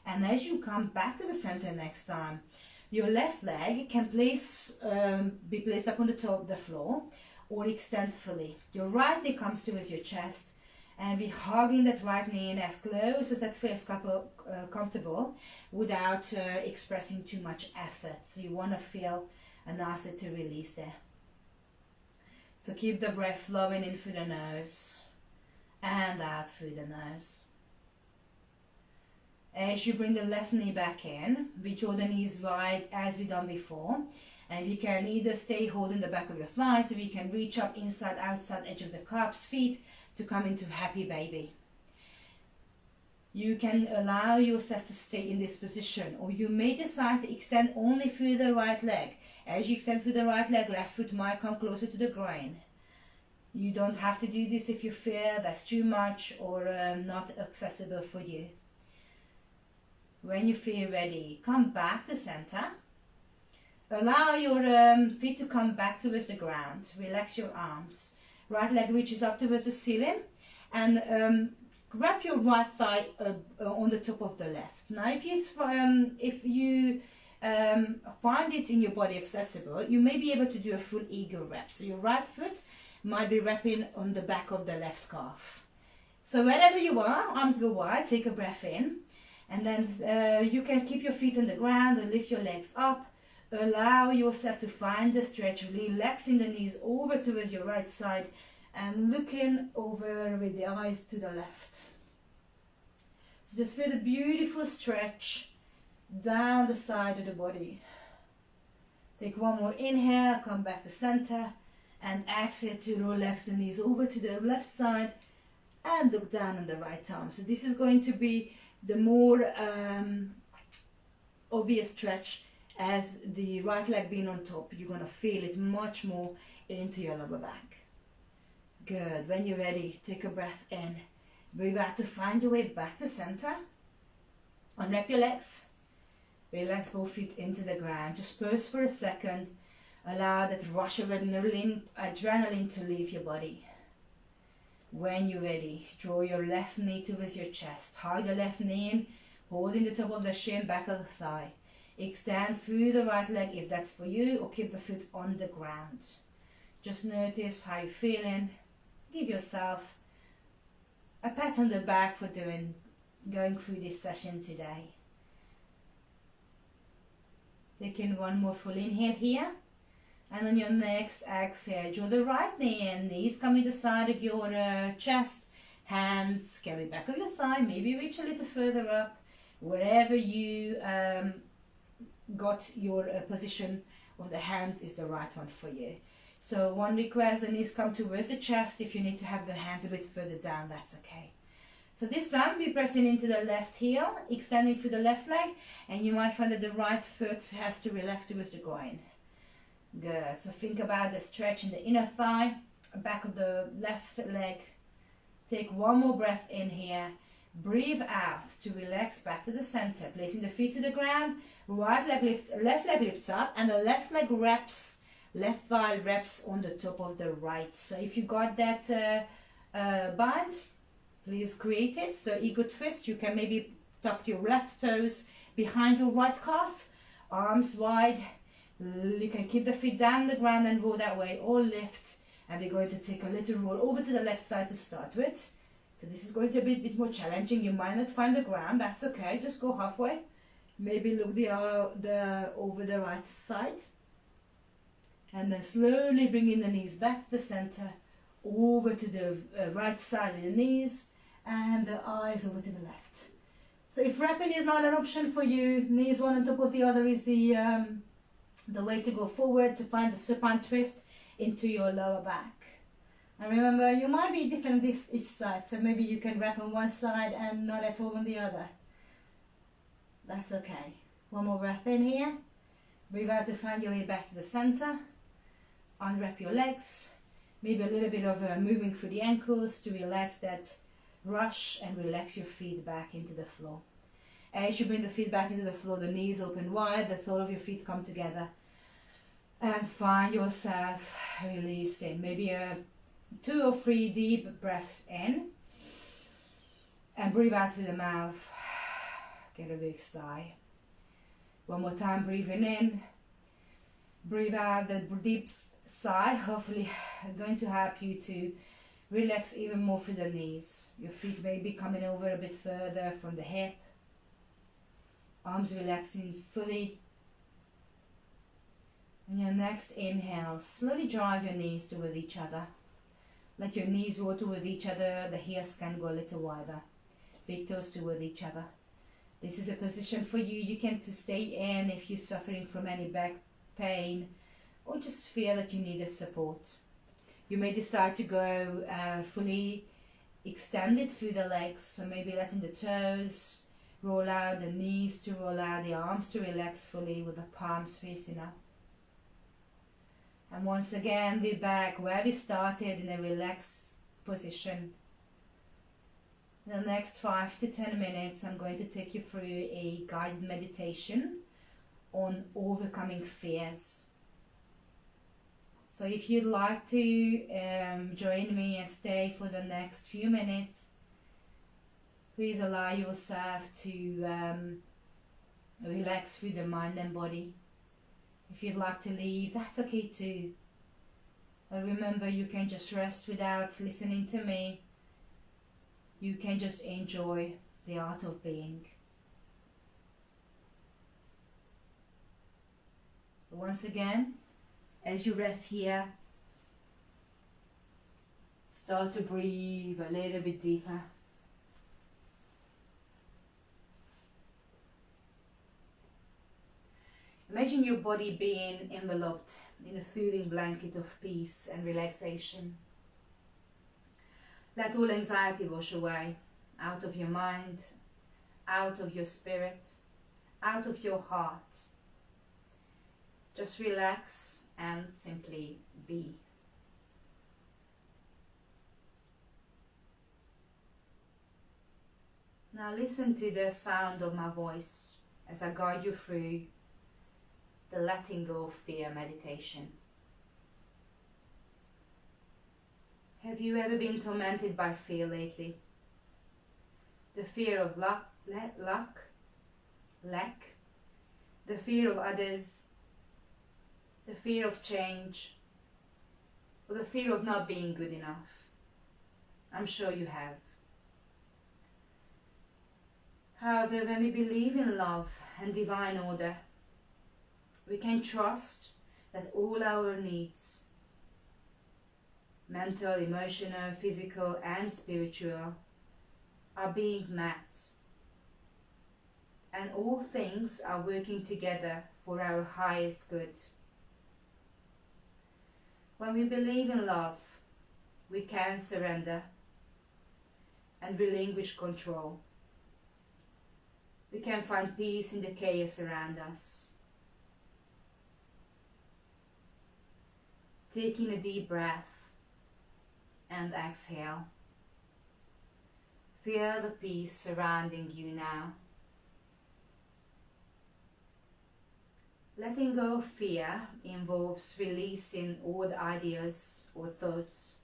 And as you come back to the center next time, your left leg can be placed up on the top of the floor or extend fully. Your right knee comes towards your chest and be hugging that right knee in as close as that feels comfortable without expressing too much effort. So you want to feel a nice little release there. So keep the breath flowing in through the nose and out through the nose. As you bring the left knee back in, we draw the knees wide as we done before. And you can either stay holding the back of your thighs, or you can reach up inside, outside edge of the calves, feet to come into happy baby. You can allow yourself to stay in this position, or you may decide to extend only through the right leg. As you extend through the right leg, left foot might come closer to the groin. You don't have to do this if you feel that's too much or not accessible for you. When you feel ready, come back to center. Allow your feet to come back towards the ground. Relax your arms. Right leg reaches up towards the ceiling and grab your right thigh on the top of the left. Now if you find it in your body accessible, you may be able to do a full eagle rep. So your right foot might be wrapping on the back of the left calf. So wherever you are, arms go wide, take a breath in. And then you can keep your feet on the ground and lift your legs up. Allow yourself to find the stretch, relaxing the knees over towards your right side and looking over with the eyes to the left. So just feel the beautiful stretch down the side of the body. Take one more inhale, come back to center, and exhale to relax the knees over to the left side and look down on the right arm. So this is going to be the more obvious stretch. As the right leg being on top, you're going to feel it much more into your lower back. Good. When you're ready, take a breath in. Breathe out to find your way back to center. Unwrap your legs. Relax both feet into the ground. Just pause for a second. Allow that rush of adrenaline to leave your body. When you're ready, draw your left knee towards your chest. Hug the left knee in, holding the top of the shin, back of the thigh. Extend through the right leg if that's for you, or keep the foot on the ground. Just notice how you're feeling. Give yourself a pat on the back for going through this session today. Taking one more full inhale here. And on your next exhale, draw the right knee in, knees coming to the side of your chest, hands carry back of your thigh, maybe reach a little further up, wherever you got your position of the hands is the right one for you. So one request, the knees come towards the chest. If you need to have the hands a bit further down, that's okay. So this time we're pressing into the left heel, extending through the left leg, and you might find that the right foot has to relax towards the groin. Good. So think about the stretch in the inner thigh, back of the left leg. Take one more breath in here. Breathe out to relax back to the center, placing the feet to the ground. Right leg lifts, left leg lifts up, and the left leg wraps, left thigh wraps on the top of the right. So if you got that bind, please create it. So eagle twist, you can maybe tuck your left toes behind your right calf, arms wide. You can keep the feet down the ground and roll that way, or lift. And we're going to take a little roll over to the left side to start with. So this is going to be a bit more challenging. You might not find the ground, that's okay. Just go halfway. Maybe look over the right side. And then slowly bringing the knees back to the center, over to the right side with the knees, and the eyes over to the left. So if wrapping is not an option for you, knees one on top of the other is the way to go forward to find the supine twist into your lower back. And remember, you might be different each side, so maybe you can wrap on one side and not at all on the other. That's okay. One more breath in here. Breathe out to find your way back to the center. Unwrap your legs. Maybe a little bit of moving through the ankles to relax that rush and relax your feet back into the floor. As you bring the feet back into the floor, the knees open wide, the toe of your feet come together. And find yourself releasing. Maybe 2 or 3 deep breaths in. And breathe out through the mouth. Get a big sigh. One more time, breathing in. Breathe out the deep sigh. Hopefully going to help you to relax even more through the knees. Your feet may be coming over a bit further from the hip. Arms relaxing fully. On your next inhale, slowly drive your knees toward each other. Let your knees go toward each other. The heels can go a little wider. Big toes toward each other. This is a position for you. You can stay in if you're suffering from any back pain or just feel that you need a support. You may decide to go fully extended through the legs, so maybe letting the toes roll out, the knees to roll out, the arms to relax fully with the palms facing up. And once again, we're back where we started in a relaxed position. In the next 5 to 10 minutes, I'm going to take you through a guided meditation on overcoming fears. So if you'd like to join me and stay for the next few minutes, please allow yourself to relax through the mind and body. If you'd like to leave, that's okay too. But remember, you can just rest without listening to me. You can just enjoy the art of being. So once again, as you rest here, start to breathe a little bit deeper. Imagine your body being enveloped in a soothing blanket of peace and relaxation. Let all anxiety wash away, out of your mind, out of your spirit, out of your heart. Just relax and simply be. Now listen to the sound of my voice as I guide you through the letting go of fear meditation. Have you ever been tormented by fear lately? The fear of lack, the fear of others, the fear of change, or the fear of not being good enough? I'm sure you have. However, when we believe in love and divine order, we can trust that all our needs, mental, emotional, physical and spiritual, are being met, and all things are working together for our highest good. When we believe in love, we can surrender and relinquish control. We can find peace in the chaos around us. Taking a deep breath and exhale. Feel the peace surrounding you now. Letting go of fear involves releasing all the ideas or thoughts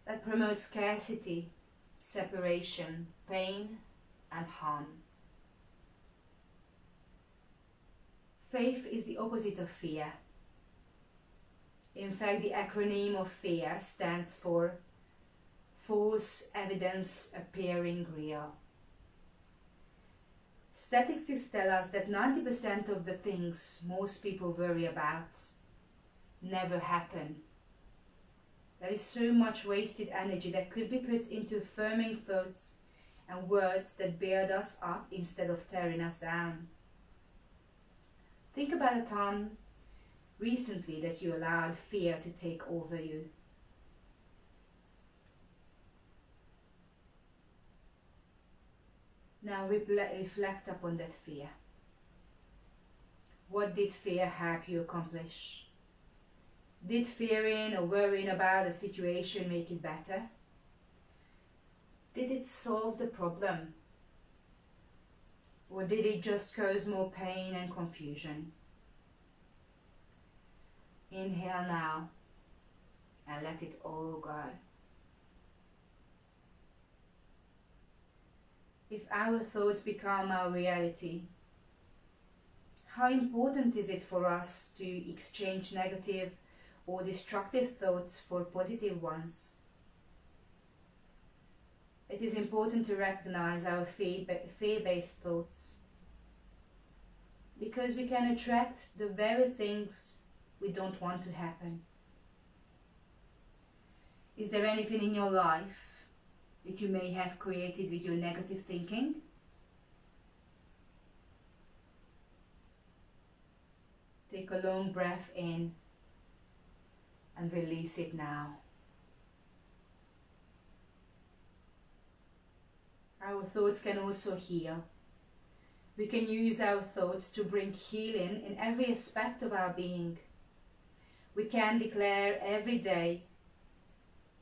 that promote scarcity, separation, pain, and harm. Faith is the opposite of fear. In fact, the acronym of fear stands for false evidence appearing real. Statistics tell us that 90% of the things most people worry about never happen. There is so much wasted energy that could be put into affirming thoughts and words that build us up instead of tearing us down. Think about a time recently that you allowed fear to take over you. Now reflect upon that fear. What did fear help you accomplish? Did fearing or worrying about a situation make it better? Did it solve the problem? Or did it just cause more pain and confusion? Inhale now and let it all go. If our thoughts become our reality, how important is it for us to exchange negative or destructive thoughts for positive ones? It is important to recognize our fear-based thoughts, because we can attract the very things we don't want to happen. Is there anything in your life that you may have created with your negative thinking? Take a long breath in and release it now. Our thoughts can also heal. We can use our thoughts to bring healing in every aspect of our being. We can declare every day,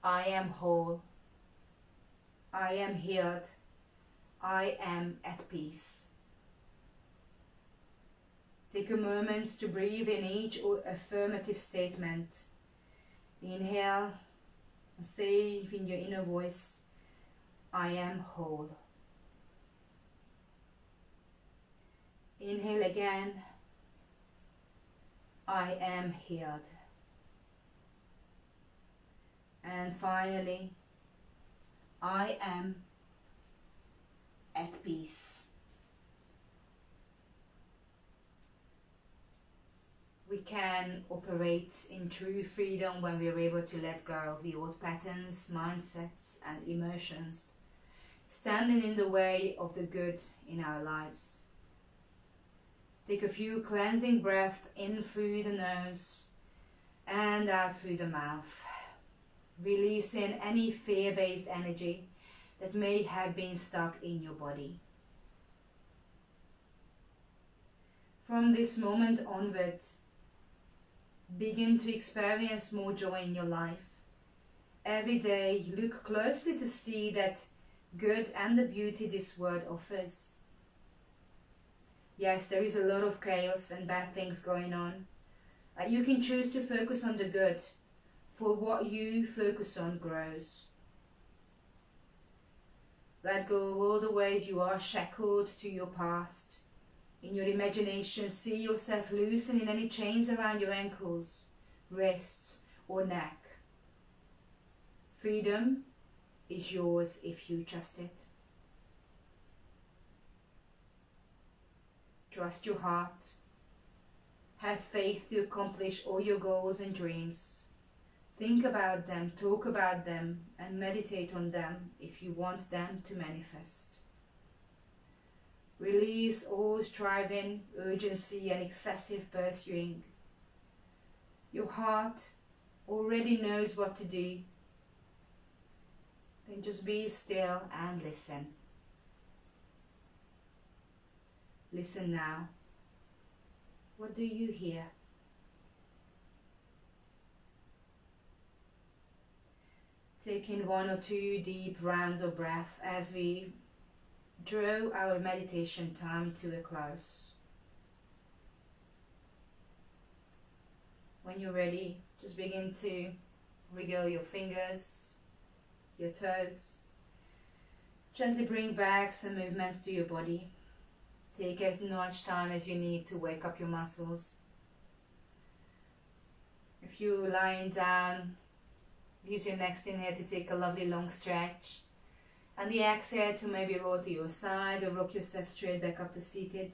I am whole, I am healed, I am at peace. Take a moment to breathe in each affirmative statement. Inhale and say in your inner voice, I am whole. Inhale again, I am healed. And finally, I am at peace. We can operate in true freedom when we are able to let go of the old patterns, mindsets, and emotions standing in the way of the good in our lives. Take a few cleansing breaths in through the nose and out through the mouth, releasing any fear-based energy that may have been stuck in your body. From this moment onward, begin to experience more joy in your life. Every day, look closely to see that good and the beauty this world offers. Yes, there is a lot of chaos and bad things going on. You can choose to focus on the good, for what you focus on grows. Let go of all the ways you are shackled to your past. In your imagination, see yourself loosening any chains around your ankles, wrists, or neck. Freedom is yours if you trust it. Trust your heart. Have faith to accomplish all your goals and dreams. Think about them, talk about them, and meditate on them if you want them to manifest. Release all striving, urgency, and excessive pursuing. Your heart already knows what to do. Then just be still and listen. Listen now. What do you hear? Taking 1 or 2 deep rounds of breath as we draw our meditation time to a close. When you're ready, just begin to wriggle your fingers, your toes. Gently bring back some movements to your body. Take as much time as you need to wake up your muscles. If you're lying down, use your next inhale to take a lovely long stretch. And the exhale to maybe roll to your side or rock yourself straight back up to seated.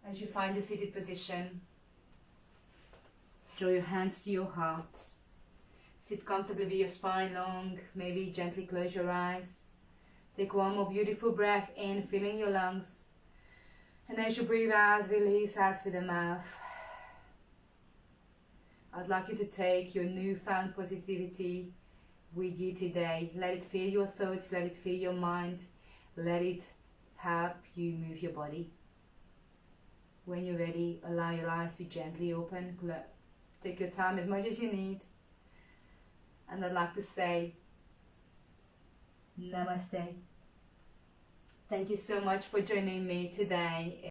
As you find your seated position, draw your hands to your heart. Sit comfortably with your spine long, maybe gently close your eyes. Take one more beautiful breath in, filling your lungs. And as you breathe out, release out through the mouth. I'd like you to take your newfound positivity with you today. Let it fill your thoughts, let it fill your mind. let it help you move your body. When you're ready, allow your eyes to gently open. Take your time as much as you need. And I'd like to say, Namaste. Thank you so much for joining me today.